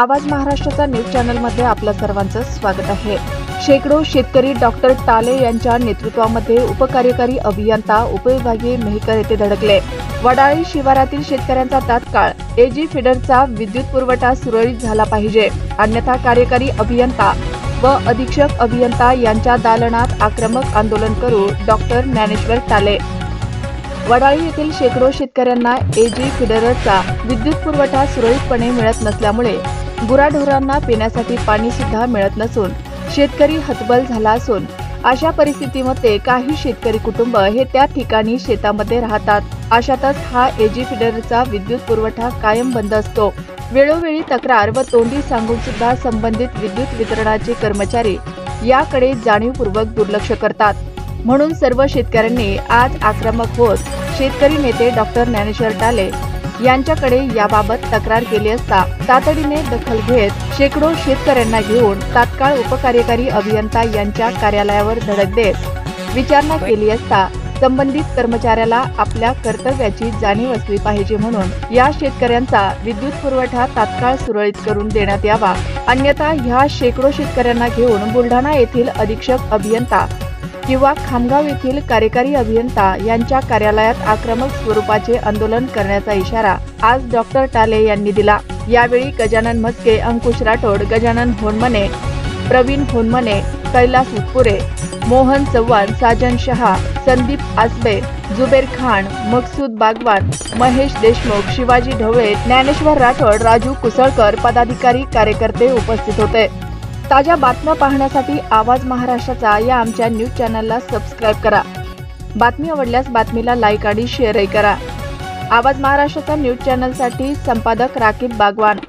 आवाज महाराष्ट्राचा न्यूज चॅनलमध्ये आपल्या सर्वांचं स्वागत आहे। शेकडो शेतकरी डॉक्टर टाले यांच्या नेतृत्वामध्ये उपकार्यकारी अभियंता उपविभागीय मेहकर येथे धडकले। वडाळी शिवारातील शेतकऱ्यांचा तात्काळ एजी फिडरचा विद्युत पुरवठा सुरळीत झाला पाहिजे, अन्यथा कार्यकारी अभियंता व अधीक्षक अभियंता यांच्या दालनात आक्रमक आंदोलन करू। डॉक्टर ज्ञानेश्वर टाले। वडाळी येथील शेकडो शेतकऱ्यांना एजी फिडरचा विद्युत पुरवठा सुरळीतपणे मिळत नसल्यामुळे गुराढोरांना पिण्यासाठी पाणी सुद्धा मिळत नसून शेतकरी हतबल झाला असून अशा परिस्थितीमध्ये काही शेतकरी कुटुंब हे त्या ठिकाणी शेतामध्ये राहतात। अशातच हा एजी फिडरचा विद्युत पुरवठा कायम बंद असतो। वेळोवेळी तक्रार व तोंडी सांगून सुद्धा संबंधित विद्युत वितरणाचे कर्मचारी याकडे जाणीवपूर्वक दुर्लक्ष करतात। म्हणून सर्व शेतकऱ्यांनी आज आक्रमक होत शेतकरी नेते डॉक्टर ज्ञानेश्वर टाले यांच्याकडे याबाबत तक्रार केली असता तातडीने दखल घेत शेकडो शेतकऱ्यांना घेऊन तात्काळ उपकार्यकारी अभियंता यांच्या कार्यालयावर धडक देत विचारणा केली असता संबंधित कर्मचाऱ्याला आपल्या कर्तव्याची जाणीव असली पाहिजे, म्हणून या शेतकऱ्यांचा विद्युत पुरवठा तात्काळ सुरळीत करून देण्यात यावा, अन्यथा ह्या शेकडो शेतकऱ्यांना घेऊन बुलढाणा येथील अधीक्षक अभियंता किंवा खामगाव येथील कार्यकारी अभियंता यांच्या कार्यालयात आक्रमक स्वरूपाचे आंदोलन करण्याचा इशारा आज डॉक्टर टाले यांनी दिला। यावेळी गजानन म्हस्के, अंकुश राठोड, गजानन होनमने, प्रवीण होनमने, कैलास उत्पुरे, मोहन चव्हाण, साजन शहा, संदीप आसबे, जुबेर खान, मकसूद बागवान, महेश देशमुख, शिवाजी ढवळे, ज्ञानेश्वर राठोड, राजू कुसळकर पदाधिकारी कार्यकर्ते उपस्थित होते। ताज्या बातम्या पाहण्यासाठी आवाज महाराष्ट्राचा या आमच्या न्यूज चॅनलला सबस्क्राइब करा। बातमी आवडल्यास बातमीला लाईक आणि शेअरही करा। आवाज महाराष्ट्राचा न्यूज चॅनलसाठी संपादक राकीब बागवान।